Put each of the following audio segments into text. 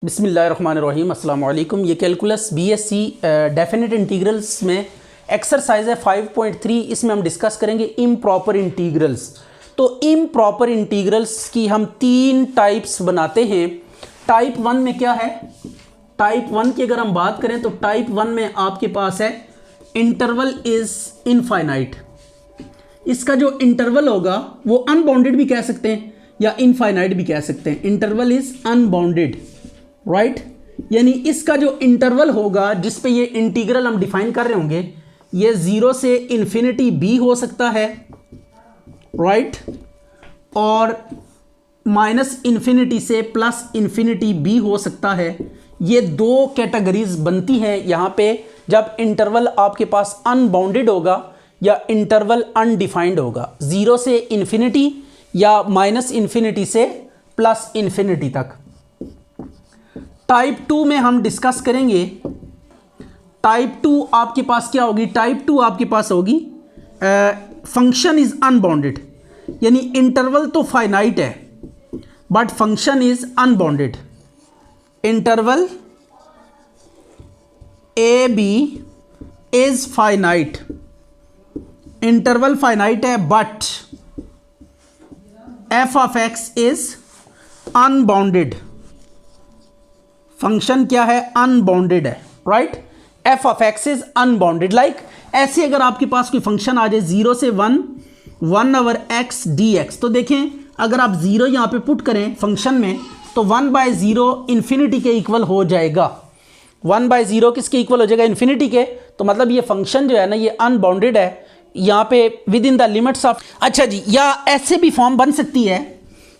बिस्मिल्लाहिर्रहमानिर्रहीम अस्सलाम वालेकुम। ये कैलकुलस बीएससी डेफिनेट इंटीग्रल्स में एक्सरसाइज है 5.3। इसमें हम डिस्कस करेंगे इम्प्रॉपर इंटीग्रल्स। तो इम्प्रॉपर इंटीग्रल्स की हम तीन टाइप्स बनाते हैं। टाइप वन में क्या है? टाइप वन की अगर हम बात करें तो टाइप वन में आपके पास है इंटरवल इज इनफाइनाइट। इसका जो इंटरवल होगा वो अनबाउंडेड भी कह सकते हैं या इनफाइनाइट भी कह सकते हैं। Interval is unbounded, right? यानी इसका जो इंटरवल होगा जिस पे ये इंटीग्रल हम डिफाइन कर रहे होंगे, ये 0 से इन्फिनिटी भी हो सकता है, राइट? और माइनस इन्फिनिटी से प्लस इन्फिनिटी भी हो सकता है। ये दो कैटेगरीज बनती हैं यहाँ पे जब इंटरवल आपके पास अनबाउंडेड होगा या इंटरवल अनडिफाइंड होगा, 0 से इन्फिनिटी या माइनस इन्फिनिटी से प्लस इन्फिनिटी तक। टाइप टू में हम डिस्कस करेंगे। टाइप टू आपके पास क्या होगी? टाइप टू आपके पास होगी फंक्शन इज अनबाउंडेड, यानी इंटरवल तो फाइनाइट है but function is unbounded. Interval A B is finite, interval finite है but F of X is unbounded. Function क्या है? अनबाउंडेड है, right? F of X is unbounded. Like ऐसे अगर आपके पास कोई फंक्शन आ जाए 0 से 1 ओवर एक्स डी एक्स, तो देखें अगर आप 0 यहाँ पे पुट करें फंक्शन में तो 1/0 इन्फिनिटी के इक्वल हो जाएगा। 1/0 किसके इक्वल हो जाएगा? इन्फिनिटी के। तो मतलब ये फंक्शन जो है ना ये अनबाउंडेड है यहाँ पे with in the limits of. अच्छा जी, या ऐसे भी फॉर्म बन सकती है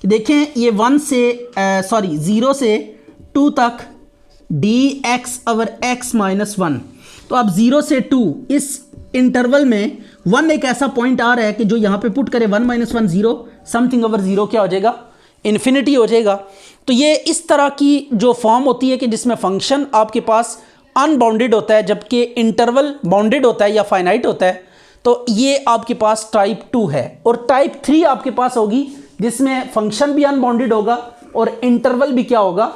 कि देखें ये 0 से 2 तक D x over x minus 1। तो अब 0 से 2 इस इंटरवल में 1 एक ऐसा पॉइंट आ रहा है कि जो यहाँ पे पुट करे 1 - 1 0 समथिंग ओवर 0 क्या हो जाएगा? इन्फिनिटी हो जाएगा। तो ये इस तरह की जो फॉर्म होती है कि जिसमें फंक्शन आपके पास अनबाउंडेड होता है जबकि इंटरवल बाउंडेड होता है या फाइनाइट होता है। तो ये आपके पास टाइप 2 है। और टाइप 3 आपके पास होगी जिसमें फंक्शन भी अनबाउंडेड होगा और इंटरवल भी क्या होगा?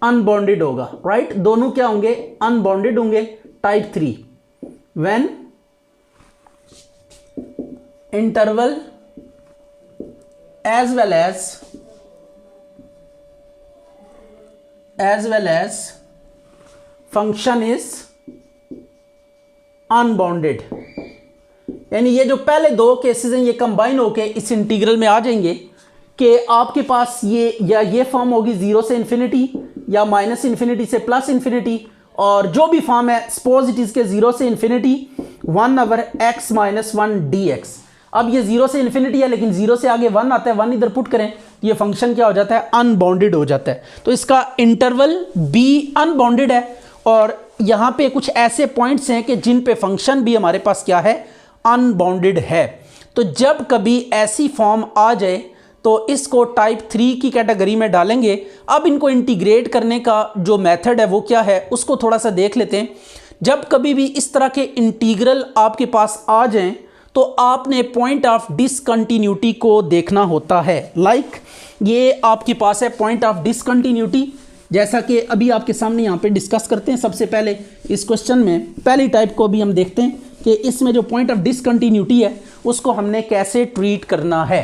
अनबाउंडेड होगा, राइट? दोनों क्या होंगे? अनबाउंडेड होंगे। Type 3 when interval as well as function is unbounded. यानी ये जो पहले दो केसेस हैं ये कंबाइन होके इस इंटीग्रल में आ जाएंगे कि आपके पास ये फॉर्म होगी 0 से इन्फिनिटी या माइनस इन्फिनिटी से प्लस इन्फिनिटी, और जो भी फॉर्म है सपोज इट इज के 0 से infinity 1 over x minus 1 D x. अब ये 0 से इन्फिनिटी है लेकिन 0 से आगे 1 आता है, 1 इधर पुट करें ये फंक्शन क्या हो जाता है? अनबाउंडेड हो जाता है। तो इसका इंटरवल बी अनबाउंडेड है और यहाँ पे कुछ ऐसे पॉइंट्स हैं कि जिन पे फंक्शन भी हमारे पास क्या है? अनबाउंडेड है। तो जब कभी ऐसी फॉर्म आ जाए तो इसको टाइप 3 की कैटेगरी में डालेंगे। अब इनको इंटीग्रेट करने का जो मेथड है वो क्या है उसको थोड़ा सा देख लेते हैं। जब कभी भी इस तरह के इंटीग्रल आपके पास आ जाएं तो आपने पॉइंट ऑफ डिसकंटिन्यूटी को देखना होता है। लाइक ये आपके पास है पॉइंट ऑफ डिसकंटिन्यूटी, जैसा कि अभी आपके सामने यहाँ पे डिस्कस करते हैं। सबसे पहले इस क्वेश्चन में पहली टाइप को भी हम देखते हैं कि इसमें जो पॉइंट ऑफ डिसकंटिन्यूटी है उसको हमने कैसे ट्रीट करना है,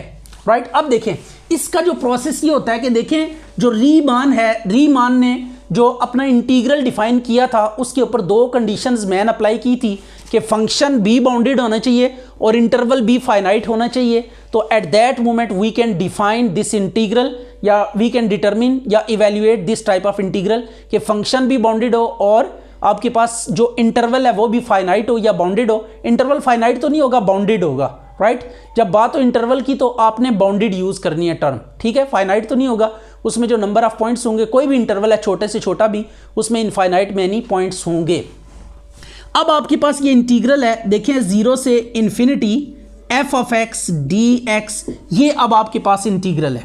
राइट? अब देखें इसका जो प्रोसेस ये होता है कि देखें जो रीमान है, रीमान ने जो अपना इंटीग्रल डिफाइन किया था उसके ऊपर दो कंडीशंस मैंने अप्लाई की थी कि फंक्शन बी बाउंडेड होना चाहिए और इंटरवल बी फाइनाइट होना चाहिए। तो at that moment we can define this integral या वी कैन डिटरमिन या evaluate this type of integral कि फंक्शन भी बाउंडेड हो और आपके पास जो इंटरवल है वो भी फाइनाइट हो या बाउंडेड हो। इंटरवल फाइनाइट तो नहीं होगा, बाउंडेड होगा, राइट? जब बात हो इंटरवल की तो आपने बाउंडेड यूज करनी है टर्म, ठीक है? फाइनाइट तो नहीं होगा। उसमें जो नंबर ऑफ पॉइंट्स होंगे, कोई भी इंटरवल है छोटे से छोटा भी, उसमें इनफाइनाइट मैनी पॉइंट्स होंगे। अब आपके पास ये इंटीग्रल है, देखें 0 से infinity f of x d x, ये अब आपके पास इंटीग्रल है।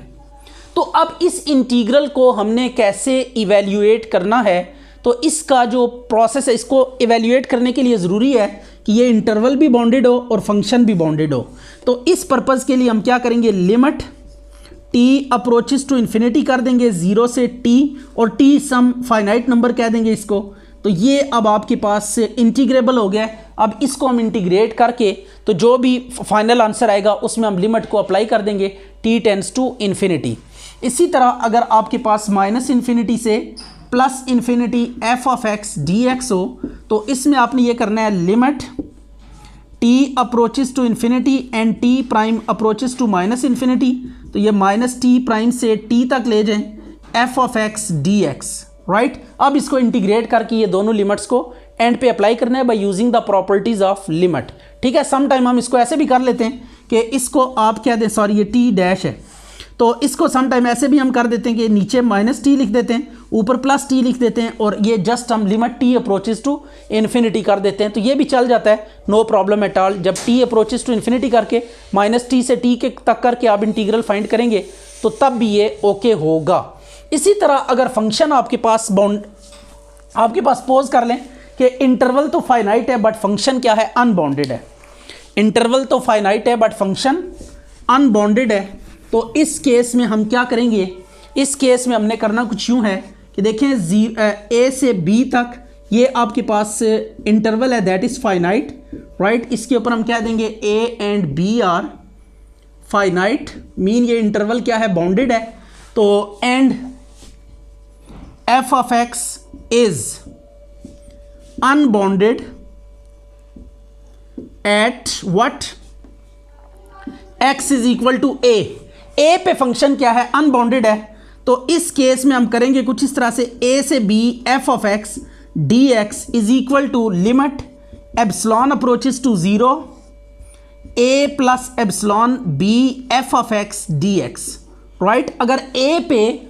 तो अब इस इंटीग्रल को हमने कैसे इवेल्युएट करना है? तो इसका जो प्रोसेस है इसको इवेल्युएट करने के लिए ज़रूरी है कि ये इंटरवल भी बाउंडेड हो और फंक्शन भी बाउंडेड हो। तो इस पर्पज़ के लिए हम क्या करेंगे? Limit t approaches to infinity कर देंगे 0 से टी, और टी सम फाइनाइट नंबर कह देंगे इसको। तो ये अब आपके पास इंटीग्रेबल हो गया है। अब इसको हम इंटीग्रेट करके तो जो भी फाइनल आंसर आएगा उसमें हम लिमिट को अप्लाई कर देंगे टी टेंड्स टू इन्फिनिटी। इसी तरह अगर आपके पास माइनस इन्फिनिटी से plus infinity f of x d x हो, तो इसमें आपने ये करना है limit t approaches to infinity and t prime approaches to minus infinity. तो ये माइनस टी प्राइम से टी तक ले जाएं f of x d x, right. अब इसको इंटीग्रेट करके ये दोनों लिमिट्स को एंड पे अप्लाई करना है by using the properties of limit, ठीक है। सम टाइम हम इसको ऐसे भी कर लेते हैं कि इसको आप क्या दें, सॉरी ये टी डैश है, तो इसको सम टाइम ऐसे भी हम कर देते हैं कि नीचे माइनस टी लिख देते हैं, ऊपर प्लस टी लिख देते हैं, और ये जस्ट हम limit t approaches to infinity कर देते हैं। तो ये भी चल जाता है, नो प्रॉब्लम एट ऑल। जब टी अप्रोचेस टू इन्फिनिटी करके माइनस टी से टी के तक करके आप इंटीग्रल फाइंड करेंगे तो तब भी ये ओके होगा। इसी तरह अगर फंक्शन आपके पास पोज कर लें कि इंटरवल तो फाइनाइट है बट फंक्शन क्या है, अनबाउंडेड है। इंटरवल तो फाइनाइट है बट फंक्शन अनबाउंडेड है। तो इस केस में हम क्या करेंगे, इस केस में हमने करना कुछ यूँ है कि देखें ए से बी तक ये आपके पास इंटरवल है दैट इज़ फाइनाइट, राइट। इसके ऊपर हम क्या देंगे A and B are finite, mean ये इंटरवल क्या है, बाउंडेड है। तो and F of X is unbounded at what, X is equal to A पे फंक्शन क्या है, अनबाउंडेड है। तो इस केस में हम करेंगे कुछ इस तरह से, ए से b f of x d x is equal to limit epsilon approaches to 0 a plus epsilon b f of x d x, right. अगर ए पे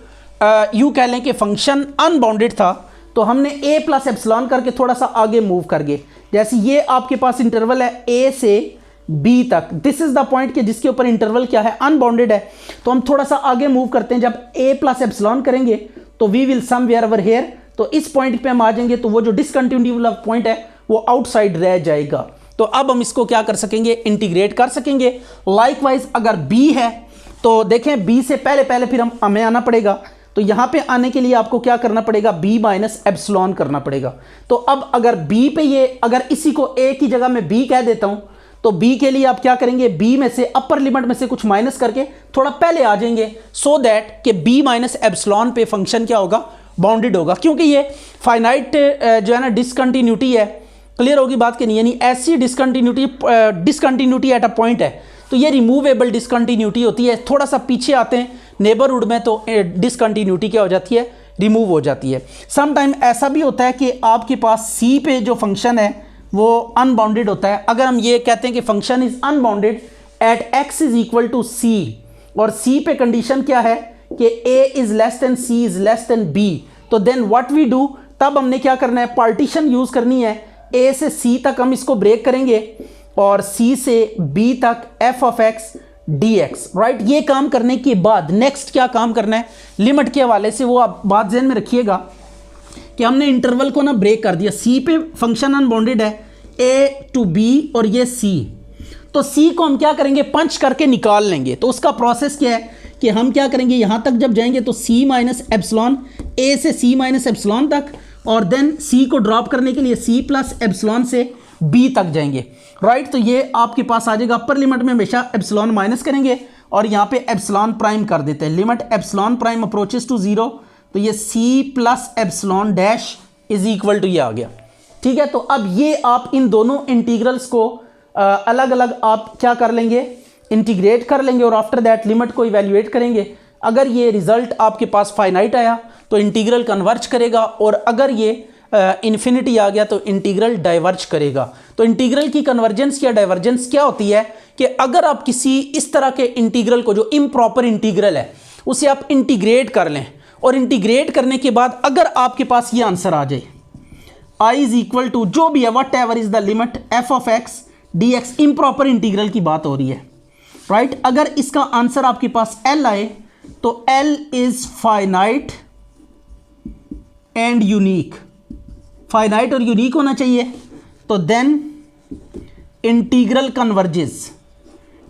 यूँ कह लें कि फंक्शन अनबाउंडेड था तो हमने ए प्लस एप्सिलॉन करके थोड़ा सा आगे मूव कर गए। जैसे ये आपके पास इंटरवल है ए से बी तक, दिस इज द पॉइंट कि जिसके ऊपर इंटरवल क्या है, अनबाउंडेड है। तो हम थोड़ा सा आगे मूव करते हैं, जब ए प्लस एप्सिलॉन करेंगे तो we will somewhere over here, तो इस पॉइंट पे हम आ जाएंगे, तो वो जो डिसकंटिन्यूटी वाला पॉइंट है वो आउटसाइड रह जाएगा। तो अब हम इसको क्या कर सकेंगे, इंटीग्रेट कर सकेंगे। लाइकवाइज अगर बी है तो देखें बी से पहले फिर हमें आना पड़ेगा, तो यहाँ पे आने के लिए आपको क्या करना पड़ेगा, बी माइनस एप्सिलॉन करना पड़ेगा। तो अब अगर बी पे ये, अगर इसी को ए की जगह मैं बी कह देता हूँ, तो बी के लिए आप क्या करेंगे, बी में से अपर लिमिट में से कुछ माइनस करके थोड़ा पहले आ जाएंगे, सो दैट कि बी माइनस एप्सिलॉन पे फंक्शन क्या होगा, बाउंडेड होगा। क्योंकि ये फाइनाइट जो है ना डिसकंटिन्यूटी है, क्लियर होगी बात कि नहीं, यानी ऐसी डिसकंटिन्यूटी एट अ पॉइंट है, तो ये रिमूवेबल डिसकंटिन्यूटी होती है। थोड़ा सा पीछे आते हैं नेबरहुड में तो डिसकंटिन्यूटी क्या हो जाती है, रिमूव हो जाती है। सम टाइम ऐसा भी होता है कि आपके पास सी पे जो फंक्शन है वो अनबाउंडेड होता है। अगर हम ये कहते हैं कि function is unbounded at X is equal to C, और सी पे कंडीशन क्या है कि A is less than C is less than B, तो देन व्हाट वी डू, तब हमने क्या करना है, पार्टीशन यूज करनी है। ए से सी तक हम इसको ब्रेक करेंगे और सी से बी तक F of x d x, right. ये काम करने के बाद नेक्स्ट क्या काम करना है, लिमिट के हवाले से वो आप बात ध्यान में रखिएगा कि हमने इंटरवल को ना ब्रेक कर दिया। सी पे फंक्शन अनबाउंडेड है, ए टू बी और ये सी, तो सी को हम क्या करेंगे, पंच करके निकाल लेंगे। तो उसका प्रोसेस क्या है कि हम क्या करेंगे, यहाँ तक जब जाएंगे तो सी माइनस एप्सिलॉन, ए से सी माइनस एप्सिलॉन तक, और देन सी को ड्रॉप करने के लिए सी प्लस एप्सिलॉन से बी तक जाएंगे, राइट। तो ये आपके पास आ जाएगा, अपर लिमिट में हमेशा एप्सिलॉन माइनस करेंगे और यहाँ पे एप्सिलॉन प्राइम कर देते हैं, limit epsilon prime approaches to 0, तो ये c plus epsilon dash is equal to ये आ गया, ठीक है। तो अब ये आप इन दोनों इंटीग्रल्स को अलग अलग आप क्या कर लेंगे, इंटीग्रेट कर लेंगे, और आफ्टर दैट लिमिट को इवेल्युएट करेंगे। अगर ये रिजल्ट आपके पास फाइनाइट आया तो इंटीग्रल कन्वर्ज करेगा, और अगर ये इन्फिनिटी आ गया तो इंटीग्रल डाइवर्ज करेगा। तो इंटीग्रल की कन्वर्जेंस या डाइवर्जेंस क्या होती है कि अगर आप किसी इस तरह के इंटीग्रल को, जो इम्प्रॉपर इंटीग्रल है, उसे आप इंटीग्रेट कर लें, और इंटीग्रेट करने के बाद अगर आपके पास ये आंसर आ जाए, i इज इक्वल टू जो भी है what ever is the limit F of x d x, improper integral की बात हो रही है, राइट। अगर इसका आंसर आपके पास L आए तो L is finite and unique, finite और यूनिक होना चाहिए। तो देन इंटीग्रल कन्वर्जेस,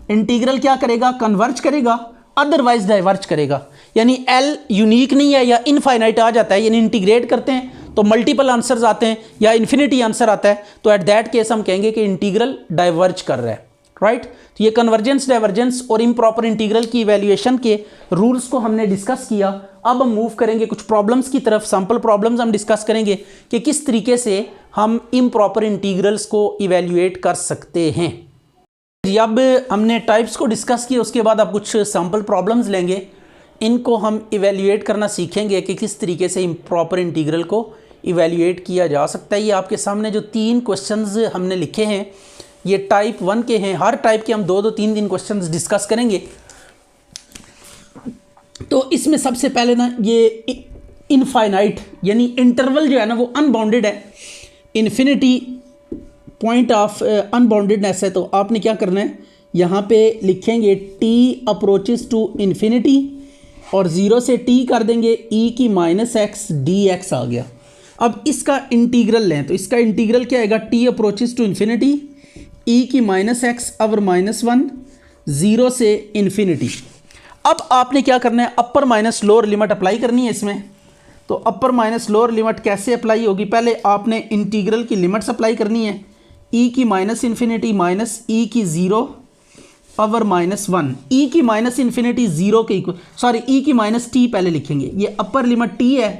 इंटीग्रल क्या करेगा, कन्वर्ज करेगा, अदरवाइज डाइवर्ज करेगा, यानी एल यूनिक नहीं है या इनफाइनाइट आ जाता है, यानी इंटीग्रेट करते हैं तो मल्टीपल आंसर्स आते हैं या इन्फिनिटी आंसर आता है, तो एट दैट केस हम कहेंगे कि इंटीग्रल डाइवर्ज कर रहा है, राइट। तो ये कन्वर्जेंस, डाइवर्जेंस और इम्प्रॉपर इंटीग्रल की इवैल्यूएशन के रूल्स को हमने डिस्कस किया। अब हम मूव करेंगे कुछ प्रॉब्लम्स की तरफ, सैंपल प्रॉब्लम्स हम डिस्कस करेंगे कि किस तरीके से हम इम्प्रॉपर इंटीग्रल्स को इवैल्यूएट कर सकते हैं। अब हमने टाइप्स को डिस्कस किया, उसके बाद आप कुछ सैंपल प्रॉब्लम्स लेंगे, इनको हम इवैल्यूएट करना सीखेंगे कि किस तरीके से इम्प्रॉपर इंटीग्रल को इवैल्यूएट किया जा सकता है। ये आपके सामने जो 3 क्वेश्चंस हमने लिखे हैं ये टाइप 1 के हैं। हर टाइप के हम 2-2, 3-3 क्वेश्चंस डिस्कस करेंगे। तो इसमें सबसे पहले ना ये इनफाइनाइट यानी इंटरवल जो है ना वो अनबाउंडेड है, इन्फिनिटी पॉइंट ऑफ अनबाउंडेडनेस है। तो आपने क्या करना है, यहाँ पे लिखेंगे t अप्रोचेस टू इन्फिनिटी और 0 से t कर देंगे e की -x dx आ गया। अब इसका इंटीग्रल लें तो इसका इंटीग्रल क्या आएगा, t approaches to infinity e की -x ओवर -1 0 से इन्फिनिटी। अब आपने क्या करना है, upper minus lower limit apply करनी है इसमें। तो अपर माइनस लोअर लिमिट कैसे अप्लाई होगी, पहले आपने इंटीग्रल की लिमिट्स अप्लाई करनी है, e की -इन्फिनिटी माइनस e की 0 ओवर -1, e की -इन्फिनिटी 0 के इक्वल, सॉरी e की -t पहले लिखेंगे, ये अपर लिमिट t है,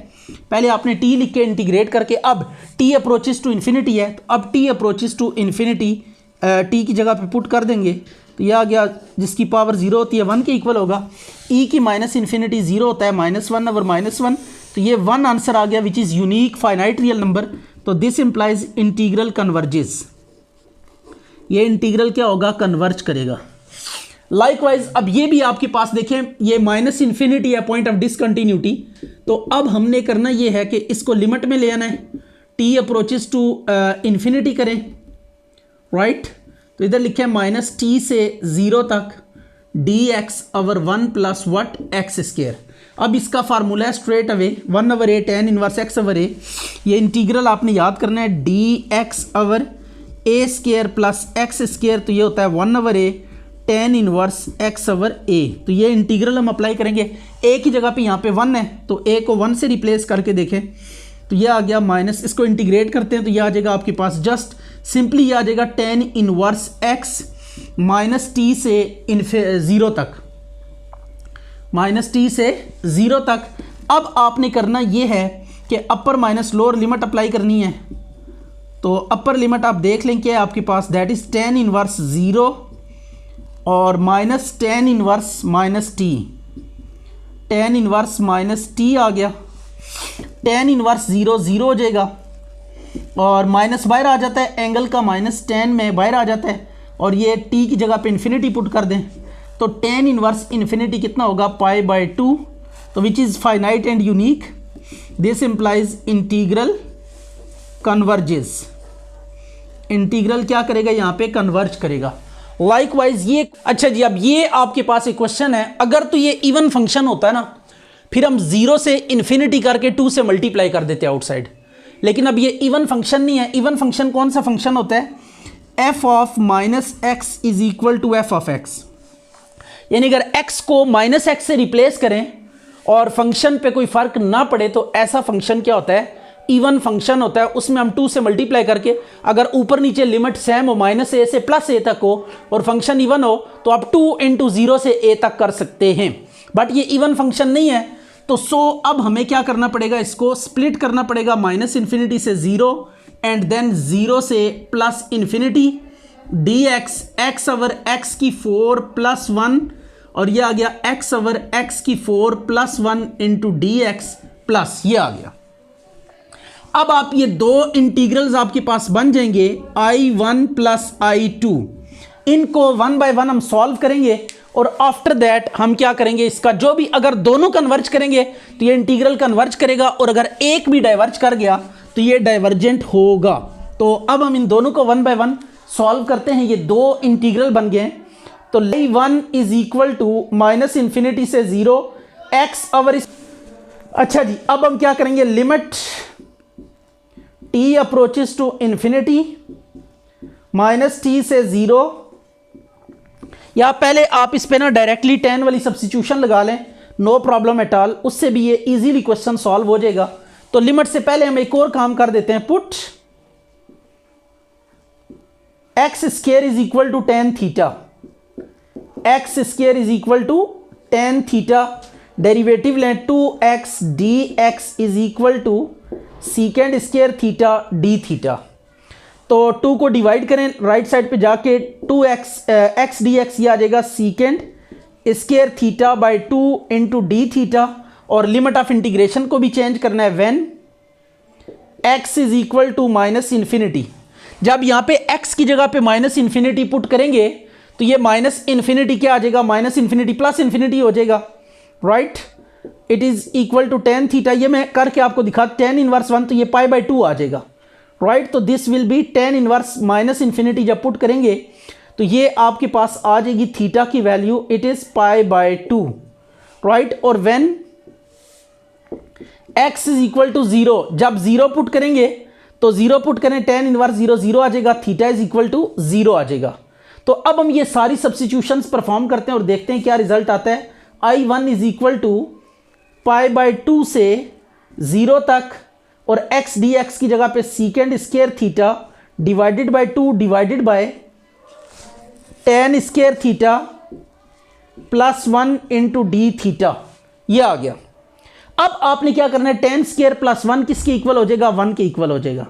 पहले आपने t लिख के इंटीग्रेट करके, अब t अप्रोचेस टू इन्फिनिटी है तो अब t approaches to infinity t की जगह पे पुट कर देंगे, तो यह आ गया जिसकी पावर 0 होती है 1 के इक्वल होगा, e की -इन्फिनिटी 0 होता है -1 ओवर -1, तो ये 1 आंसर आ गया which is unique finite real number. तो दिस इंप्लाइज इंटीग्रल कन्वर्जेस, ये इंटीग्रल क्या होगा, कन्वर्ज करेगा। लाइकवाइज अब ये भी आपके पास देखें, ये -इन्फिनिटी है पॉइंट ऑफ डिसकंटिन्यूटी, तो अब हमने करना ये है कि इसको लिमिट में ले आना है, t अप्रोचेस टू इन्फिनिटी करें, राइट। तो इधर लिखे -t से 0 तक dx over 1 plus what x square. अब इसका फार्मूला है straight away 1/a tan inverse x over a, ये इंटीग्रल आपने याद करना है dx over a square plus x square, तो ये होता है 1/a tan inverse x over a। तो ये इंटीग्रल हम अप्लाई करेंगे, a की जगह पे यहाँ पे 1 है तो a को 1 से रिप्लेस करके देखें तो ये आ गया माइनस, इसको इंटीग्रेट करते हैं तो ये आ जाएगा आपके पास जस्ट सिंपली ये आ जाएगा tan इनवर्स x -t से 0 तक, -t से 0 तक। अब आपने करना ये है कि अपर माइनस लोअर लिमिट अप्लाई करनी है, तो अपर लिमिट आप देख लें क्या है आपके पास, दैट इज tan इनवर्स 0 और minus tan inverse -t, tan inverse -t आ गया, tan इनवर्स 0 0 हो जाएगा और माइनस बाहर आ जाता है, एंगल का -tan में बाहर आ जाता है और ये t की जगह पे इन्फिनिटी पुट कर दें तो tan इनवर्स इन्फिनिटी कितना होगा, π/2, तो which is finite and unique. This implies integral converges, integral क्या करेगा यहाँ पे, कन्वर्ज करेगा। लाइकवाइज ये अच्छा जी, अब ये आपके पास एक क्वेश्चन है, अगर तो ये इवन फंक्शन होता है ना फिर हम 0 से इन्फिनिटी करके 2 से मल्टीप्लाई कर देते हैं आउटसाइड, लेकिन अब ये इवन फंक्शन नहीं है। इवन फंक्शन कौन सा फंक्शन होता है, f of -x is equal to f of x, यानी अगर x को -x से रिप्लेस करें और फंक्शन पे कोई फर्क ना पड़े तो ऐसा फंक्शन क्या होता है, इवन फंक्शन होता है। उसमें हम 2 से मल्टीप्लाई करके अगर ऊपर नीचे लिमिट सेम हो -a से +a तक हो और फंक्शन इवन हो तो आप 2 × 0 से a तक कर सकते हैं, बट ये इवन फंक्शन नहीं है। तो अब हमें क्या करना पड़ेगा, इसको स्प्लिट करना पड़ेगा -इन्फिनिटी से 0 एंड देन 0 से +infinity dx x over x की 4 + 1 और ये आ गया x ओवर x की 4 + 1 इंटू dx प्लस ये आ गया। अब आप ये दो इंटीग्रल्स आपके पास बन जाएंगे I1 प्लस I2, इनको 1 बाय 1 हम सॉल्व करेंगे और आफ्टर दैट हम क्या करेंगे, इसका जो भी अगर दोनों कन्वर्ज करेंगे तो ये इंटीग्रल कन्वर्ज करेगा और अगर एक भी डाइवर्ज कर गया तो ये डाइवर्जेंट होगा। तो अब हम इन दोनों को 1 बाय 1 सॉल्व करते हैं, ये दो इंटीग्रल बन गए। तो I1 is equal to -infinity से 0 x ओवर, अच्छा जी अब हम क्या करेंगे, limit t approaches to infinity -t से 0, या पहले आप इस पे ना डायरेक्टली tan वाली सब्स्टिट्यूशन लगा लें, नो प्रॉब्लम एट ऑल, उससे भी ये इजीली क्वेश्चन सॉल्व हो जाएगा। तो लिमिट से पहले हम एक और काम कर देते हैं, put x square is equal to tan theta, x square is equal to tan theta, derivative लें 2x dx is equal to secant square theta d theta. तो 2 को डिवाइड करें राइट साइड पे जाके, 2x x dx ये आ जाएगा secant square theta by 2 into d theta, और लिमिट ऑफ इंटीग्रेशन को भी चेंज करना है when x is equal to minus infinity. जब यहाँ पे x की जगह पे माइनस इन्फिनिटी पुट करेंगे तो ये माइनस इन्फिनिटी क्या आ जाएगा, माइनस इन्फिनिटी प्लस इन्फिनिटी हो जाएगा, right. It is equal to tan theta, ये मैं करके आपको दिखा, tan इनवर्स 1 तो ये पाई बाई 2 आ जाएगा, राइट। तो this will be tan inverse minus infinity, जब पुट करेंगे तो ये आपके पास आ जाएगी थीटा की value, it is pi by 2, right. और when x is equal to 0, जब 0 पुट करेंगे तो 0 पुट करें, tan इनवर्स 0 0 आ जाएगा, थीटा इज इक्वल टू 0 आ जाएगा। तो अब हम ये सारी सब्स्टिट्यूशंस परफॉर्म करते हैं और देखते हैं क्या रिजल्ट आता है। I1 is equal to pi by 2 से 0 तक, और x dx की जगह पे सीकेंड square theta divided by 2 divided by tan square theta plus 1 into d theta, ये आ गया। अब आपने क्या करना है, tan स्क्वायर प्लस 1 किसके इक्वल हो जाएगा, 1 के इक्वल हो जाएगा।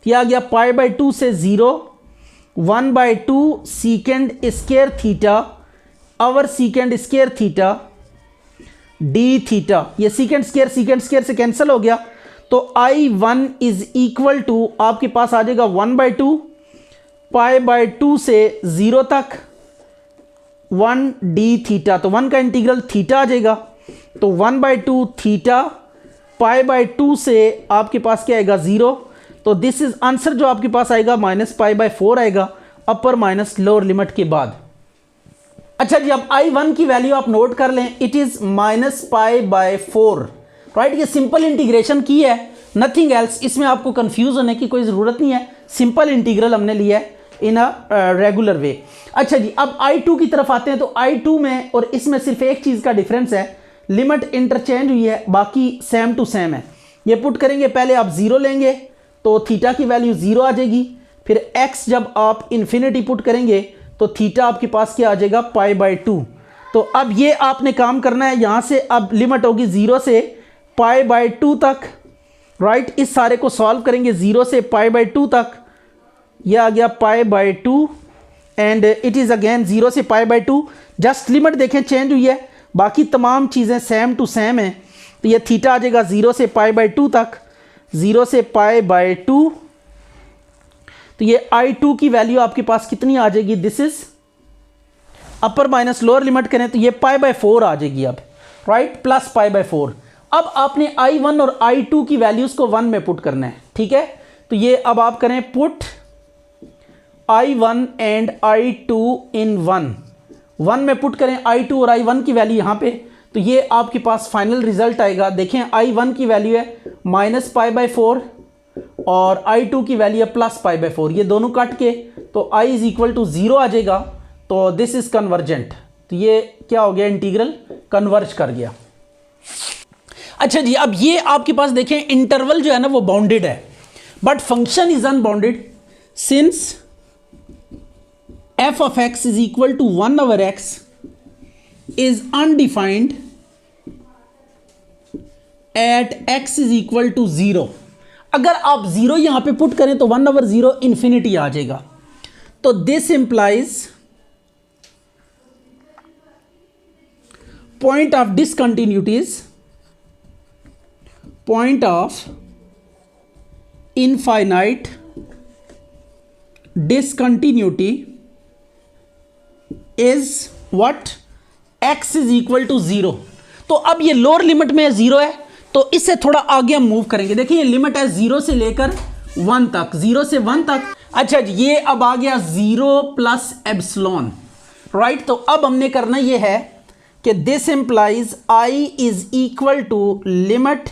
ये आ गया पाई बाई 2 से 0, 1 by 2 secant square theta over secant square theta d theta, ये सीकेंड स्क्वायर से कैंसिल हो गया। तो I1 इज इक्वल टू आपके पास आ जाएगा 1 बाई 2 पाई बाई 2 से 0 तक 1 डी थीटा, तो 1 का इंटीग्रल थीटा आ जाएगा। तो 1 बाई 2 थीटा पाई बाई 2 से आपके पास क्या आएगा, 0। तो दिस इज आंसर जो आपके पास आएगा माइनस पाई बाई 4 आएगा, अपर माइनस लोअर लिमिट के बाद। अच्छा जी, अब I1 की वैल्यू आप नोट कर लें, it is minus pi by 4, right. ये सिंपल इंटीग्रेशन की है, नथिंग एल्स, इसमें आपको कंफ्यूज होने की कोई ज़रूरत नहीं है, सिंपल इंटीग्रल हमने लिया है इन अ रेगुलर वे। अच्छा जी, अब I2 की तरफ आते हैं। तो I2 में और इसमें सिर्फ एक चीज़ का डिफरेंस है, लिमिट इंटरचेंज हुई है, बाकी सेम टू सेम है। ये पुट करेंगे, पहले आप 0 लेंगे तो थीटा की वैल्यू 0 आ जाएगी, फिर x जब आप इन्फिनिटी पुट करेंगे तो थीटा आपके पास क्या आ जाएगा, पाई बाई 2। तो अब ये आपने काम करना है, यहाँ से अब लिमिट होगी 0 से पाई बाई 2 तक, राइट। इस सारे को सॉल्व करेंगे, 0 से पाई बाई 2 तक, यह आ गया पाई by 2 and it is again 0 से पाई बाई 2। जस्ट लिमिट देखें चेंज हुई है, बाकी तमाम चीज़ें सेम टू सेम हैं। तो ये थीटा आ जाएगा 0 से पाई बाई 2 तक, 0 से पाई बाई 2। तो ये I2 की वैल्यू आपके पास कितनी आ जाएगी, this is upper minus lower limit करें तो ये पाई बाई 4 आ जाएगी अब, राइट, प्लस पाई बाई 4। अब आपने I1 और I2 की वैल्यूज को 1 में पुट करना है, ठीक है। तो ये अब आप करें पुट I1 एंड I2 इन 1 में पुट करें I2 और I1 की वैल्यू यहाँ पे, तो ये आपके पास फाइनल रिजल्ट आएगा। देखें I1 की वैल्यू है माइनस पाई बाई 4 और I2 की वैल्यू है प्लस पाई बाई 4, ये दोनों कट के तो I इज इक्वल टू 0 आ जाएगा। तो दिस इज कन्वर्जेंट, तो ये क्या हो गया, इंटीग्रल कन्वर्ज कर गया। अच्छा जी, अब ये आपके पास देखें इंटरवल जो है ना वो बाउंडेड है, but function is unbounded since f of x is equal to 1 over x is undefined at x is equal to 0। अगर आप 0 यहां पे पुट करें तो 1 over 0 इंफिनिटी आ जाएगा। तो this implies point of discontinuities, point of infinite discontinuity is what, x is equal to 0। तो अब ये लोअर लिमिट में 0 है, तो इससे थोड़ा आगे हम मूव करेंगे। देखिए ये लिमिट है 0 से लेकर 1 तक, 0 से 1 तक। अच्छा जी, ये अब आ गया 0 प्लस एप्सिलॉन, राइट। तो अब हमने करना ये है कि this implies I is equal to limit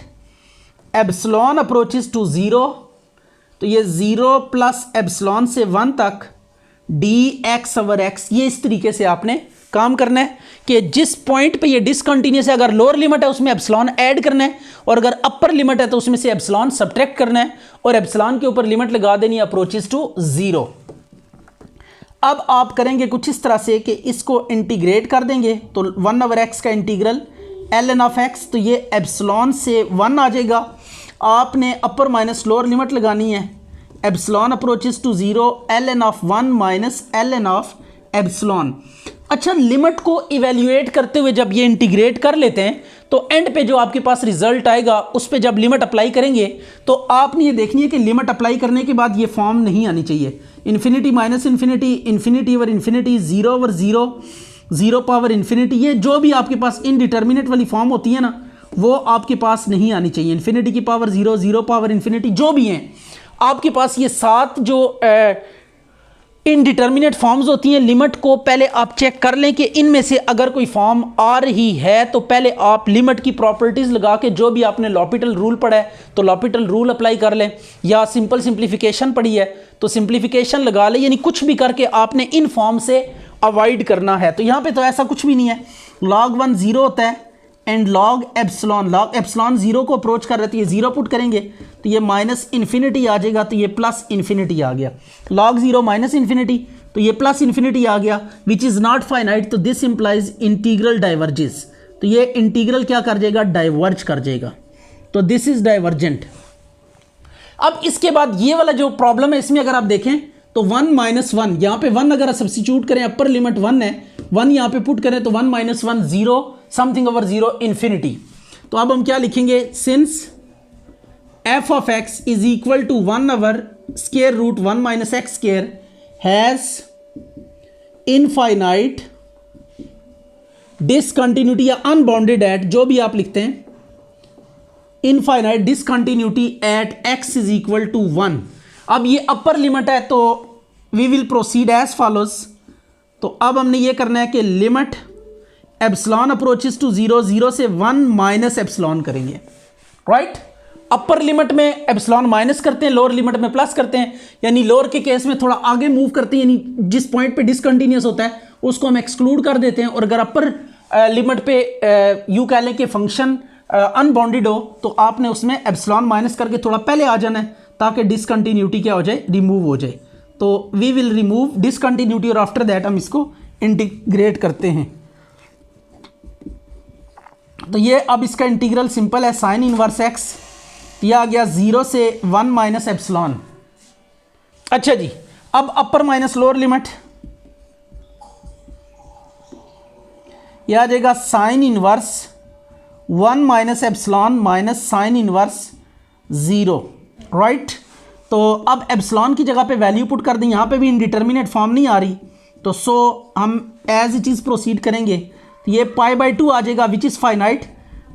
epsilon approaches to 0, तो ये 0 प्लस एप्सिलॉन से 1 तक dx ओवर x, ये इस तरीके से आपने काम करना है कि जिस पॉइंट पे ये डिसकंटिन्यूस है, अगर लोअर लिमिट है उसमें एप्सिलॉन ऐड करना है, और अगर अपर लिमिट है तो उसमें से एप्सिलॉन सब्ट्रैक्ट करना है, और एप्सिलॉन के ऊपर लिमिट लगा देनी अप्रोचेस टू 0। अब आप करेंगे कुछ इस तरह से कि इसको इंटीग्रेट कर देंगे, तो 1/x का इंटीग्रल ln ऑफ x, तो ये एप्सिलॉन से 1 आ जाएगा। आपने अपर माइनस लोअर लिमिट लगानी है, epsilon approaches to 0 ln of 1 minus ln of epsilon. अच्छा, लिमिट को इवेल्युएट करते हुए जब ये इंटीग्रेट कर लेते हैं तो एंड पे जो आपके पास रिजल्ट आएगा उस पे जब लिमिट अप्लाई करेंगे तो आपने ये देखनी है कि लिमिट अप्लाई करने के बाद ये फॉर्म नहीं आनी चाहिए, infinity minus infinity, infinity over infinity, 0 over 0, 0 power infinity, ये जो भी आपके पास इनडिटर्मिनेट वाली फॉर्म होती है ना वो आपके पास नहीं आनी चाहिए। इन्फिनिटी की पावर 0, 0 पावर इन्फिनिटी, जो भी हैं आपके पास ये 7 जो इनडिटर्मिनेट फॉर्म्स होती हैं, लिमिट को पहले आप चेक कर लें कि इनमें से अगर कोई फॉर्म आ रही है तो पहले आप लिमिट की प्रॉपर्टीज़ लगा के, जो भी आपने लॉपिटल रूल पढ़ा है तो लॉपिटल रूल अप्लाई कर लें, या सिंपल सिंप्लीफिकेशन पढ़ी है तो सिंप्लीफिकेशन लगा लें, यानी कुछ भी करके आपने इन फॉर्म से अवॉइड करना है। तो यहाँ पे तो ऐसा कुछ भी नहीं है, log 1 0 होता है एंड log एप्सिलॉन 0 को अप्रोच कर रहे तो ये 0 पुट करेंगे तो ये माइनस इन्फिनिटी आ जाएगा, तो ये प्लस इन्फिनिटी आ गया। log 0 माइनस इन्फिनिटी तो ये प्लस इन्फिनिटी आ गया, विच इज़ नॉट फाइनाइट, तो दिस इंप्लाइज इंटीग्रल डाइवर्जेस, तो ये इंटीग्रल क्या कर जाएगा, डाइवर्ज कर जाएगा, तो दिस इज डाइवर्जेंट। अब इसके बाद ये वाला जो प्रॉब्लम है इसमें अगर आप देखें तो 1 माइनस 1, यहाँ पे 1 अगर सब्स्टिट्यूट करें, अपर लिमिट 1 है, 1 यहाँ पे पुट करें तो 1 माइनस 1 0 समथिंग ओवर 0 इन्फिनिटी। तो अब हम क्या लिखेंगे, since f of x is equal to 1 over square root 1 minus x square has infinite discontinuity या अनबाउंडेड एट, जो भी आप लिखते हैं, infinite discontinuity at x is equal to 1। अब ये अपर लिमिट है तो we will proceed as follows. तो अब हमने ये करना है कि लिमिट एप्सिलॉन अप्रोचेस टू 0, 0 से 1 माइनस एप्सिलॉन करेंगे, राइट। अपर लिमिट में एप्सिलॉन माइनस करते हैं, लोअर लिमिट में प्लस करते हैं, यानी लोअर के केस में थोड़ा आगे मूव करते हैं, यानी जिस पॉइंट पे डिसकंटिन्यूस होता है उसको हम एक्सक्लूड कर देते हैं, और अगर अपर लिमिट पे यू कह लें कि फंक्शन अनबाउंडेड हो तो आपने उसमें एप्सिलॉन माइनस करके थोड़ा पहले आ जाना है ताकि डिसकंटिन्यूटी क्या हो जाए, रिमूव हो जाए। तो वी विल रिमूव डिसकंटिन्यूटी और आफ्टर दैट हम इसको इंटीग्रेट करते हैं। तो ये अब इसका इंटीग्रल सिंपल है, साइन इनवर्स एक्स, यह आ गया 0 से 1 माइनस एप्सिलॉन। अच्छा जी, अब अपर माइनस लोअर लिमिट, यह आ जाएगा sine inverse 1 minus epsilon minus sine inverse 0, right. तो अब एप्सिलॉन की जगह पे वैल्यू पुट कर दें, यहाँ पे भी इनडिटर्मिनेट फॉर्म नहीं आ रही, तो सो हम एज इट इज़ प्रोसीड करेंगे, तो ये π/2 आ जाएगा विच इज़ फाइनाइट,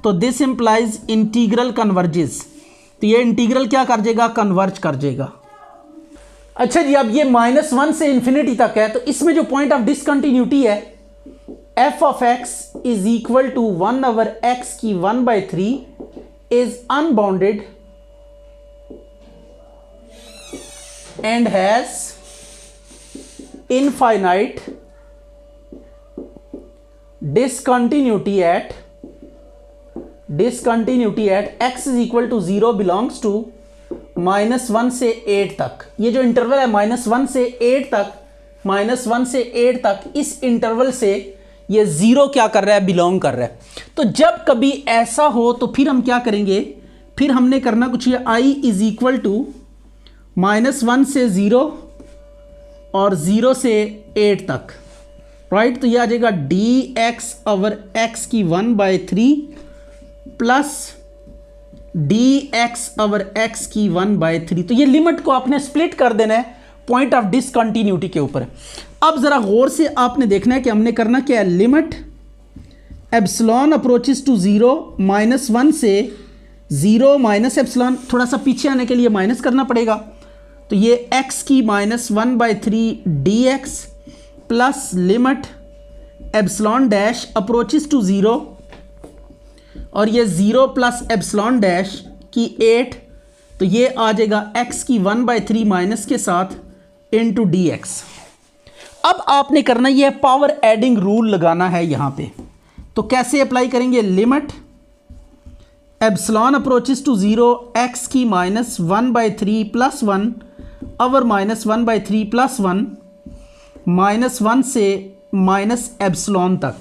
तो दिस इंप्लाइज इंटीग्रल कन्वर्जेस, तो ये इंटीग्रल क्या कर जाएगा, कन्वर्ज कर जाएगा। अच्छा जी, अब ये -1 से इन्फिनिटी तक है, तो इसमें जो पॉइंट ऑफ डिसकंटिन्यूटी है, f of x is equal to 1 over x की 1/3 is unbounded and has infinite discontinuity at x is equal to 0 belongs to -1 से 8 तक। ये जो इंटरवल है -1 से 8 तक, -1 से 8 तक, इस इंटरवल से ये 0 क्या कर रहा है, बिलोंग कर रहा है। तो जब कभी ऐसा हो तो फिर हम क्या करेंगे, फिर हमने करना कुछ ये i इज इक्वल टू -1 से 0 और 0 से 8 तक, राइट। तो ये आ जाएगा dx ओवर x की 1/3 प्लस dx ओवर x की 1/3। तो ये लिमिट को आपने स्प्लिट कर देना है पॉइंट ऑफ डिसकंटिन्यूटी के ऊपर। अब ज़रा गौर से आपने देखना है कि हमने करना क्या है, लिमिट एप्सिलॉन अप्रोचेस टू 0, -1 से 0 माइनस एप्सिलॉन, थोड़ा सा पीछे आने के लिए माइनस करना पड़ेगा, तो ये x की -1/3 dx plus limit epsilon dash approaches to 0, और ये 0 प्लस एप्सिलॉन डैश की 8, तो ये आ जाएगा x की 1/3 माइनस के साथ इनटू dx। अब आपने करना ये पावर एडिंग रूल लगाना है यहाँ पे। तो कैसे अप्लाई करेंगे? Limit epsilon approaches to 0 x की -1/3 + 1 ओवर -1/3 + 1 -1 से माइनस एप्सिलॉन तक,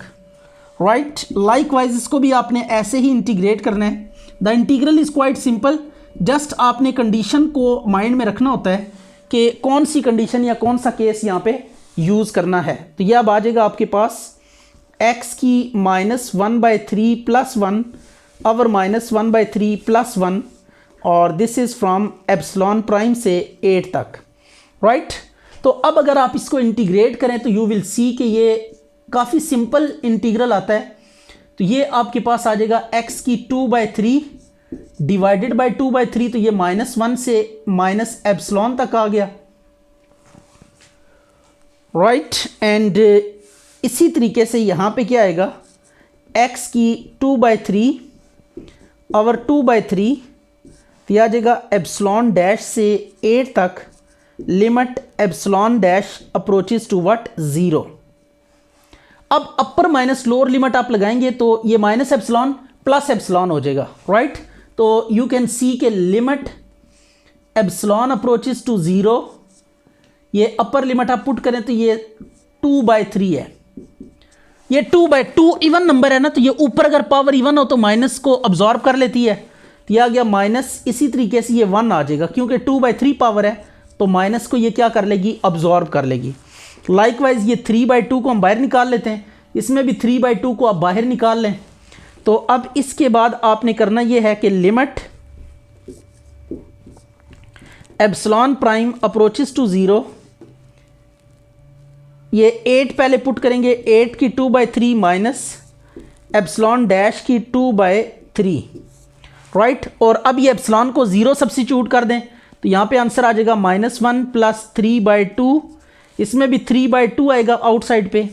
राइट। लाइकवाइज इसको भी आपने ऐसे ही इंटीग्रेट करना है। The integral is quite simple, just आपने कंडीशन को माइंड में रखना होता है कि कौन सी कंडीशन या कौन सा केस यहाँ पे यूज़ करना है। तो यह अब आ जाएगा आपके पास x की -1/3 + 1 ओवर -1/3 + 1 और this is from epsilon prime से 8 तक, राइट। तो अब अगर आप इसको इंटीग्रेट करें तो यू विल सी कि ये काफ़ी सिंपल इंटीग्रल आता है। तो ये आपके पास आ जाएगा x की 2/3 डिवाइडेड बाय 2/3, तो ये -1 से माइनस एप्सिलॉन तक आ गया, राइट। एंड इसी तरीके से यहाँ पे क्या आएगा, x की 2/3 ओवर 2/3, तो यह आ जाएगा एप्सिलॉन डैश से 8 तक, limit epsilon dash approaches to what 0। अब अपर माइनस लोअर लिमिट आप लगाएंगे तो ये माइनस एप्सिलॉन प्लस एप्सिलॉन हो जाएगा, राइट। तो यू कैन सी के लिमिट एप्सिलॉन अप्रोचेस टू 0, ये अपर लिमिट आप पुट करें तो ये 2/3 है। ये 2/2 इवन नंबर है ना, तो ये ऊपर अगर पावर इवन हो तो माइनस को अब्जॉर्ब कर लेती है, तो यह आ गया माइनस। इसी तरीके से ये 1 आ जाएगा क्योंकि 2/3 पावर है, तो माइनस को ये क्या कर लेगी, अब्जॉर्ब कर लेगी। लाइकवाइज ये 3/2 को हम बाहर निकाल लेते हैं, इसमें भी 3/2 को आप बाहर निकाल लें। तो अब इसके बाद आपने करना ये है कि limit epsilon prime approaches to 0, ये 8 पहले पुट करेंगे, 8 की 2/3 माइनस एप्सिलॉन डैश की 2/3, राइट। और अब ये एप्सिलॉन को 0 सब्स्टिट्यूट कर दें तो यहाँ पे आंसर आ जाएगा -1 + 3/2, इसमें भी 3/2 आएगा आउटसाइड पे,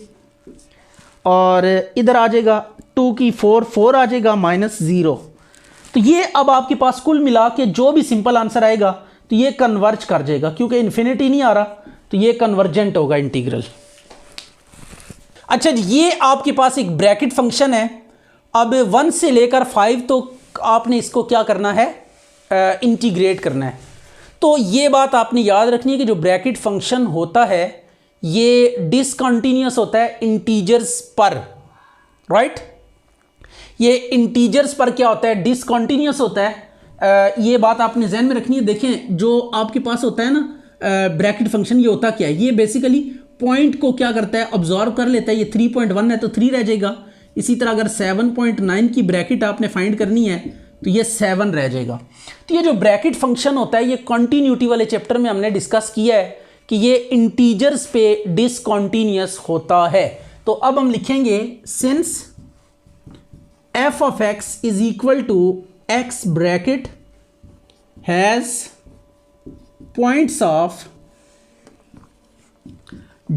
और इधर आ जाएगा 2 की 4 आ जाएगा -0। तो ये अब आपके पास कुल मिला के जो भी सिंपल आंसर आएगा तो ये कन्वर्ज कर जाएगा, क्योंकि इन्फिनिटी नहीं आ रहा तो ये कन्वर्जेंट होगा इंटीग्रल। अच्छा जी, ये आपके पास एक ब्रैकेट फंक्शन है। अब 1 से लेकर 5 तो आपने इसको क्या करना है, इंटीग्रेट करना है। तो ये बात आपने याद रखनी है कि जो ब्रैकेट फंक्शन होता है ये डिसकंटीन्यूअस होता है इंटीजर्स पर, राइट। ये इंटीजर्स पर क्या होता है, डिसकंटीन्यूअस होता है। ये बात आपने जहन में रखनी है। देखें जो आपके पास होता है ना ब्रैकेट फंक्शन, ये होता क्या है, ये बेसिकली पॉइंट को क्या करता है, ऑब्जॉर्व कर लेता है। ये 3.1 है तो 3 रह जाएगा। इसी तरह अगर 7.9 की ब्रैकेट आपने फाइंड करनी है तो ये 7 रह जाएगा। तो ये जो ब्रैकेट फंक्शन होता है ये कॉन्टीन्यूटी वाले चैप्टर में हमने डिस्कस किया है कि ये इंटीजर्स पे डिसकंटीन्यूअस होता है। तो अब हम लिखेंगे since f of x is equal to x bracket has points of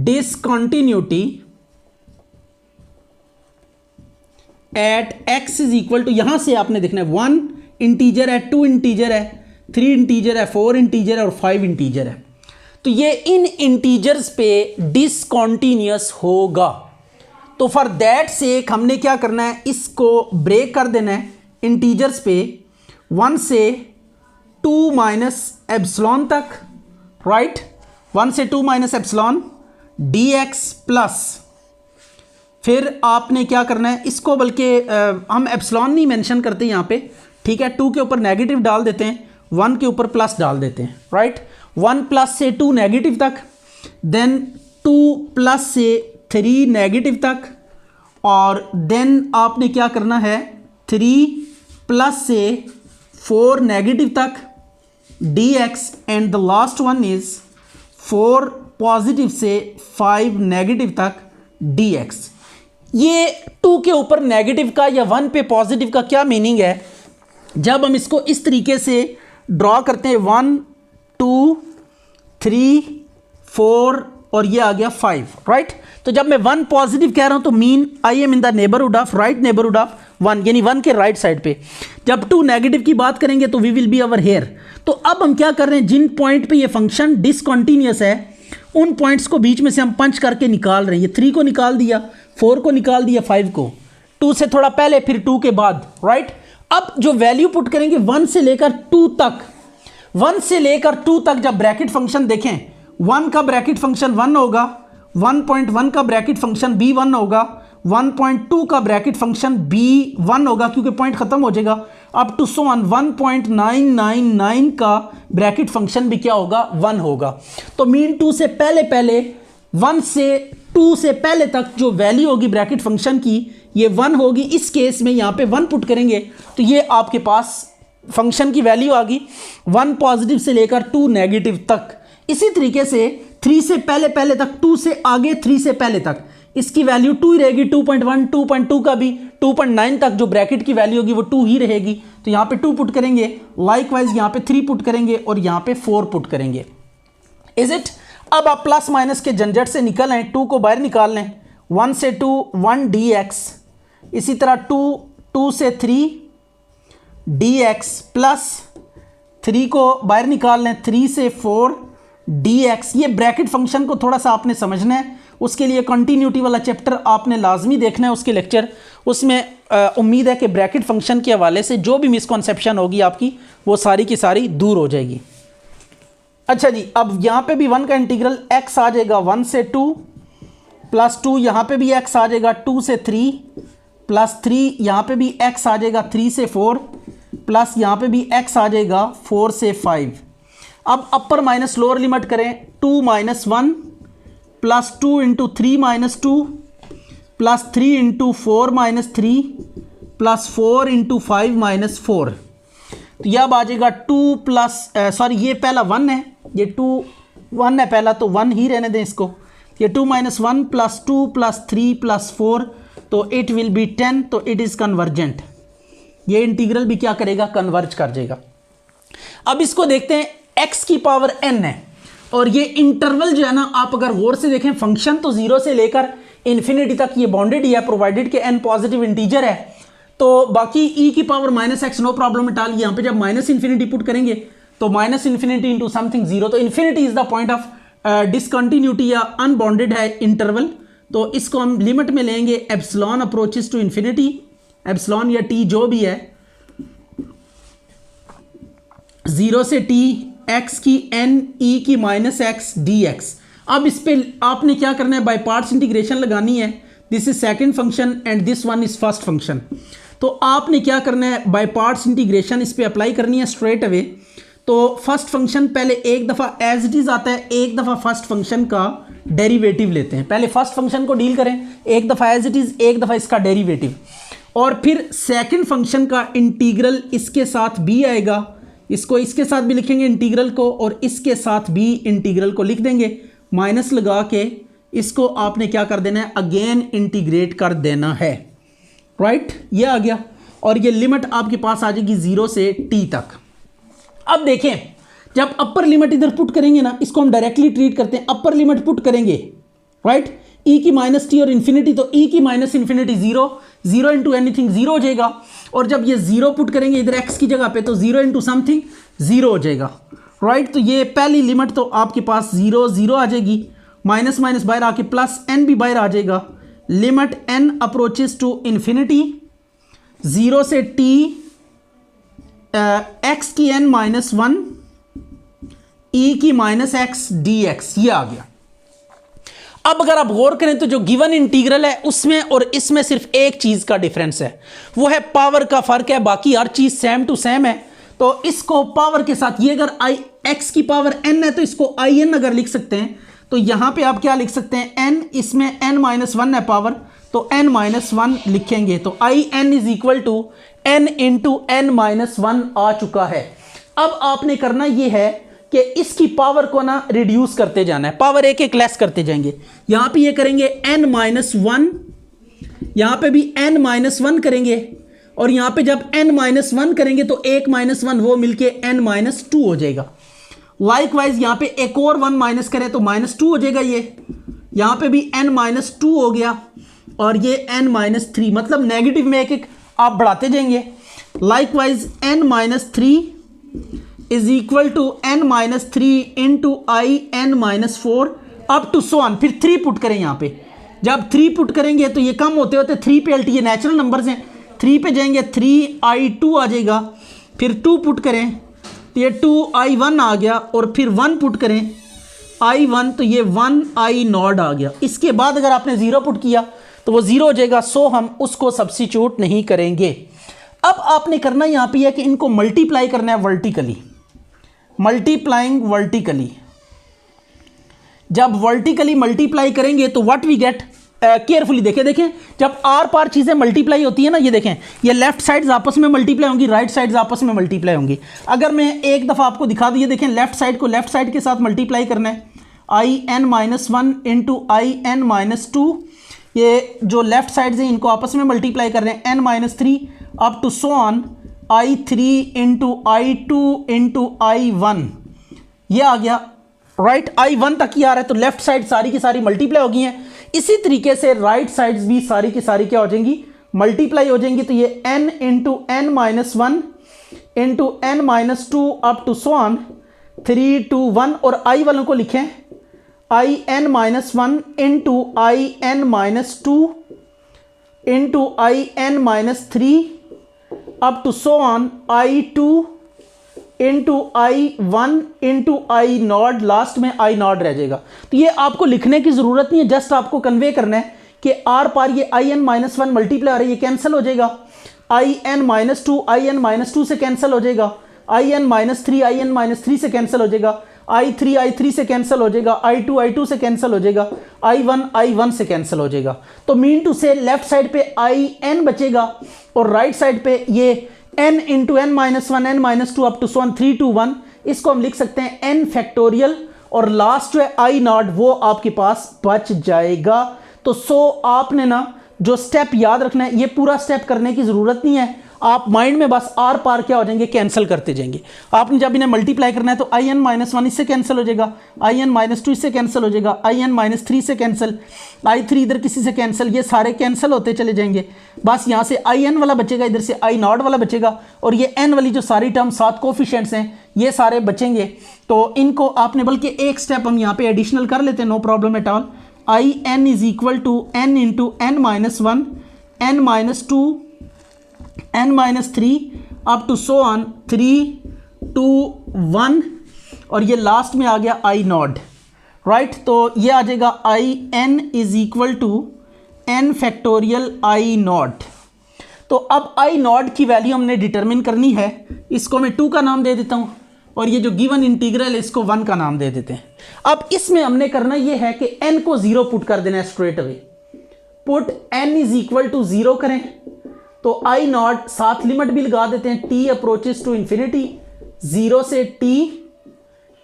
discontinuity at x is equal to, यहां से आपने देखना है 1 इंटीजर है, 2 इंटीजर है, 3 इंटीजर है, 4 इंटीजर है और 5 इंटीजर है। तो ये इन इंटीजर्स पे डिसकंटीन्यूअस होगा। तो फॉर दैट सेक हमने क्या करना है, इसको ब्रेक कर देना है इंटीजर्स पे 1 से 2 माइनस एप्सिलॉन तक, राइट। 1 से 2 माइनस एप्सिलॉन dx प्लस, फिर आपने क्या करना है इसको, बल्कि हम एप्सिलॉन नहीं मेंशन करते यहाँ पे, ठीक है। 2 के ऊपर नेगेटिव डाल देते हैं, 1 के ऊपर प्लस डाल देते हैं, राइट। 1 प्लस से 2 नेगेटिव तक, देन 2 प्लस से 3 नेगेटिव तक, और देन आपने क्या करना है 3 प्लस से 4 नेगेटिव तक dx, and the last one is 4 positive से 5 नेगेटिव तक dx। ये 2 के ऊपर नेगेटिव का या 1 पे पॉजिटिव का क्या मीनिंग है, जब हम इसको इस तरीके से ड्रॉ करते हैं 1 2 3 4 और ये आ गया 5, राइट। तो जब मैं 1 पॉजिटिव कह रहा हूं तो mean I am in the neighbourhood of, right neighbourhood of 1, यानी 1 के राइट साइड पे। जब 2 नेगेटिव की बात करेंगे तो we will be over here. तो अब हम क्या कर रहे हैं, जिन पॉइंट पे ये फंक्शन डिसकंटीन्यूअस है उन पॉइंट्स को बीच में से हम पंच करके निकाल रहे हैं। ये 3 को निकाल दिया, 4 को निकाल दिया, 5 को, 2 से थोड़ा पहले फिर 2 के बाद, राइट। अब जो वैल्यू पुट करेंगे 1 से लेकर 2 तक, 1 से लेकर 2 तक जब ब्रैकेट फंक्शन देखें, 1 का ब्रैकेट फंक्शन 1 होगा, 1.1 का ब्रैकेट फंक्शन b1 होगा, 1.2 का ब्रैकेट फंक्शन b1 होगा क्योंकि पॉइंट खत्म हो जाएगा, अप टू सो ऑन 1.999 का ब्रैकेट फंक्शन भी क्या होगा, 1 होगा। तो मीन 2 से पहले 1 से 2 से पहले तक जो वैल्यू होगी ब्रैकेट फंक्शन की ये 1 होगी। इस केस में यहाँ पे 1 पुट करेंगे तो ये आपके पास फंक्शन की वैल्यू आ गई 1 पॉजिटिव से लेकर 2 नेगेटिव तक। इसी तरीके से 3 से पहले तक, 2 से आगे 3 से पहले तक इसकी वैल्यू 2 ही रहेगी, 2.1, 2.2 का भी, 2.9 तक जो ब्रैकेट की वैल्यू होगी वो 2 ही रहेगी। तो यहाँ पे 2 पुट करेंगे, लाइकवाइज यहाँ पे 3 पुट करेंगे और यहाँ पे 4 पुट करेंगे। Is it? अब आप प्लस माइनस के झंझट से निकल आए, 2 को बाहर निकाल लें, 1 से 2 1 dx, इसी तरह 2 से 3 dx प्लस 3 को बाहर निकाल लें, 3 से 4 dx। ये ब्रैकेट फंक्शन को थोड़ा सा आपने समझना है, उसके लिए कंटिन्यूटी वाला चैप्टर आपने लाजमी देखना है, उसके लेक्चर, उसमें उम्मीद है कि ब्रैकेट फंक्शन के हवाले से जो भी मिसकॉन्सेप्शन होगी आपकी वो सारी की सारी दूर हो जाएगी। अच्छा जी, अब यहाँ पे भी 1 का इंटीग्रल x आ जाएगा 1 से 2 प्लस 2, यहाँ पे भी x आ जाएगा 2 से 3 प्लस 3, यहाँ पे भी x आ जाएगा 3 से 4 प्लस यहाँ पे भी x आ जाएगा 4 से 5। अब अपर माइनस लोअर लिमिट करें, 2 minus 1 plus 2 into 3 minus 2 plus 3 into 4 minus 3 plus 4 into 5 minus 4। तो यह अब आ जाएगा 2 प्लस सॉरी ये पहला 1 है, ये 1 है पहला, तो 1 ही रहने दें इसको। ये 2 माइनस 1 प्लस 2 प्लस 3 प्लस 4, तो इट विल बी 10, तो इट इज़ कन्वर्जेंट। ये इंटीग्रल भी क्या करेगा, कन्वर्ज कर जाएगा। अब इसको देखते हैं, x की पावर n है और ये इंटरवल जो है ना, आप अगर गौर से देखें फंक्शन तो 0 से लेकर इन्फिनिटी तक ये बाउंडेड ही है, प्रोवाइडेड कि n पॉजिटिव इंटीजर है। तो बाकी e की power minus x no problem at all. यहाँ पे जब माइनस इन्फिनिटी पुट करेंगे तो माइनस इन्फिनिटी इंटू समथिंग 0, तो infinity is the point of discontinuity या अनबाउंडेड है इंटरवल। तो इसको हम लिमिट में लेंगे epsilon approaches to infinity, epsilon या t जो भी है, 0 से t x की n e की माइनस एक्स dx। अब इस पे आपने क्या करना है, बाय पार्ट्स इंटीग्रेशन लगानी है। This is second function and this one is first function. तो आपने क्या करना है, बाय पार्ट्स इंटीग्रेशन इस पे अप्लाई करनी है स्ट्रेट अवे। तो फर्स्ट फंक्शन पहले एक दफ़ा एज इट इज़ आता है, एक दफ़ा फर्स्ट फंक्शन का डेरिवेटिव लेते हैं। पहले फर्स्ट फंक्शन को डील करें, एक दफ़ा एज इट इज़, एक दफ़ा इसका डेरिवेटिव, और फिर सेकंड फंक्शन का इंटीग्रल इसके साथ भी आएगा, इसको इसके साथ भी लिखेंगे इंटीग्रल को, और इसके साथ भी इंटीग्रल को लिख देंगे, माइनस लगा के इसको आपने क्या कर देना है, अगेन इंटीग्रेट कर देना है, राइट। ये आ गया और ये लिमिट आपके पास आ जाएगी 0 से t तक। अब देखें, जब अपर लिमिट इधर पुट करेंगे ना, इसको हम डायरेक्टली ट्रीट करते हैं, अपर लिमिट पुट करेंगे, राइट, e की माइनस टी और इन्फिनिटी, तो e की माइनस इन्फिनिटी 0, 0 इंटू एनीथिंग 0 हो जाएगा। और जब ये 0 पुट करेंगे इधर x की जगह पे, तो 0 इंटू समथिंग 0 हो जाएगा, राइट। तो ये पहली लिमिट तो आपके पास 0 0 आ जाएगी, माइनस माइनस बाहर आके प्लस n भी बाहर आ जाएगा। Limit n approaches to infinity 0 से t x की n माइनस 1 e की माइनस एक्स dx, ये आ गया। अब अगर आप गौर करें तो जो गिवन इंटीग्रल है उसमें और इसमें सिर्फ एक चीज का डिफरेंस है, वो है पावर का फर्क है, बाकी हर चीज सेम टू सेम है। तो इसको पावर के साथ, ये अगर i x की पावर n है तो इसको i n अगर लिख सकते हैं, तो यहां पे आप क्या लिख सकते हैं, n, इसमें n माइनस 1 है पावर, तो n माइनस 1 लिखेंगे, तो i n is equal to n into n minus 1 आ चुका है। अब आपने करना ये है कि इसकी पावर को ना रिड्यूस करते जाना है, पावर एक एक लेस करते जाएंगे। यहां पे ये करेंगे n माइनस 1, यहां पे भी n माइनस 1 करेंगे, और यहां पे जब n माइनस 1 करेंगे तो 1 माइनस 1 वो मिलके n माइनस 2 हो जाएगा। लाइकवाइज यहां पे एक और 1 माइनस करें तो माइनस 2 हो जाएगा, ये यहां पे भी n माइनस 2 हो गया, और ये n माइनस 3, मतलब नेगेटिव में एक एक आप बढ़ाते जाएंगे। Likewise n minus 3 is equal to n minus 3 into i n minus 4 up to so on, फिर 3 पुट करें यहाँ पे। जब 3 पुट करेंगे तो ये कम होते होते 3 पे LT, ये नेचुरल नंबर्स हैं, 3 पे जाएंगे 3i2 आ जाएगा, फिर 2 पुट करें तो ये 2i1 आ गया, और फिर 1 पुट करें i1 तो ये 1i0 आ गया। इसके बाद अगर आपने 0 पुट किया तो वो 0 हो जाएगा, सो हम उसको सब्स्टिट्यूट नहीं करेंगे। अब आपने करना यहाँ पे है कि इनको मल्टीप्लाई करना है वर्टिकली, मल्टीप्लाइंग वर्टिकली। जब वर्टिकली मल्टीप्लाई करेंगे तो व्हाट वी गेट, केयरफुली देखें, जब आर पार चीज़ें मल्टीप्लाई होती है ना, ये देखें, ये लेफ्ट साइड्स आपस में मल्टीप्लाई होंगी, राइट साइड्स आपस में मल्टीप्लाई होंगी। अगर मैं एक दफ़ा आपको दिखा दूँ, ये देखें, लेफ्ट साइड को लेफ्ट साइड के साथ मल्टीप्लाई करना है, in-1 इंटू in-2, ये जो लेफ्ट साइड्स हैं इनको आपस में मल्टीप्लाई कर रहे हैं, n-3 up to so on i3 into i2 into i1, ये आ गया, राइट, i1 तक ही आ रहा है, तो लेफ्ट साइड सारी की सारी मल्टीप्लाई हो गई हैं। इसी तरीके से राइट साइड्स भी सारी की सारी क्या हो जाएंगी, मल्टीप्लाई हो जाएंगी। तो ये n into n-1 into n-2 up to so on 3 2 1, और i वालों को लिखें in-1 into in-2 into in-3 up to so on i2 into i1 into i0, last में i0 रह जाएगा। तो ये आपको लिखने की ज़रूरत नहीं है, जस्ट आपको कन्वे करना है कि आर पार ये in-1 मल्टीप्लाई आ रही है, ये कैंसिल हो जाएगा, in-2 से कैंसिल हो जाएगा, in-3 से कैंसिल हो जाएगा, i3 से कैंसिल हो जाएगा, i2 से कैंसिल हो जाएगा, i1 से कैंसिल हो जाएगा। तो मीन टू से लेफ्ट साइड पे in बचेगा, और राइट साइड पे ये n into n-1 n-2 up to so on 3 2 1, इसको हम लिख सकते हैं n फैक्टोरियल, और लास्ट जो है i0 वो आपके पास बच जाएगा। तो सो आपने ना जो स्टेप याद रखना है, ये पूरा स्टेप करने की ज़रूरत नहीं है, आप माइंड में बस आर पार क्या हो जाएंगे, कैंसिल करते जाएंगे। आपने जब इन्हें मल्टीप्लाई करना है तो in-1 इससे कैंसिल हो जाएगा, in-2 इससे कैंसिल हो जाएगा, in-3 से कैंसिल, i3 इधर किसी से कैंसिल, ये सारे कैंसिल होते चले जाएंगे। बस यहाँ से in वाला बचेगा, इधर से i0 वाला बचेगा, और ये n वाली जो सारी टर्म 7 कोफिशिएंट्स हैं ये सारे बचेंगे। तो इनको आपने, बल्कि एक स्टेप हम यहाँ पे एडिशनल कर लेते हैं, no problem at all. in is equal to n into n-1 n-2 n-3 up to so on 3 2 1, और ये लास्ट में आ गया i0, राइट। तो ये आ जाएगा in is equal to n factorial i0। तो अब i0 की वैल्यू हमने डिटरमिन करनी है, इसको मैं 2 का नाम दे देता हूँ, और ये जो गिवन इंटीग्रल है इसको 1 का नाम दे देते हैं। अब इसमें हमने करना ये है कि n को 0 पुट कर देना है straight away, put n is equal to 0 करें, तो i0 साथ लिमिट भी लगा देते हैं, t अप्रोचेस टू इंफिनिटी 0 से t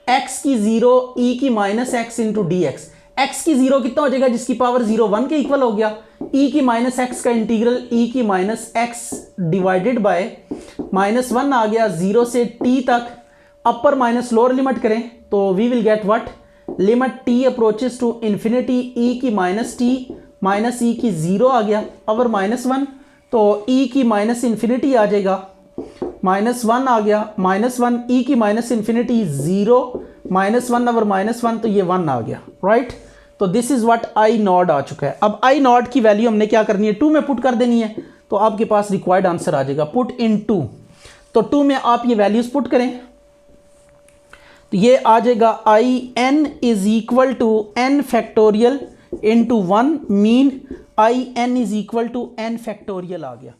x की 0 e की minus x into D x, x की 0 कितना हो जाएगा, जिसकी पावर 0 1 के इक्वल हो गया, e की माइनस एक्स का इंटीग्रल e की माइनस एक्स डिवाइडेड बाय -1 आ गया, 0 से t तक अपर माइनस लोअर लिमिट करें तो we will get what, limit t approaches to infinity e की माइनस t माइनस e की 0 आ गया अवर -1, तो e की माइनस इन्फिनिटी आ जाएगा, -1 आ गया, -1 e की माइनस इन्फिनिटी 0 -1 ओवर -1, तो ये 1 आ गया, राइट। तो दिस इज व्हाट i0 आ चुका है। अब i0 की वैल्यू हमने क्या करनी है, 2 में पुट कर देनी है, तो आपके पास रिक्वायर्ड आंसर आ जाएगा, पुट इन 2। तो 2 में आप ये वैल्यूज पुट करें तो ये आ जाएगा in is equal to n factorial into 1, mean in is equal to n factorial आ गया।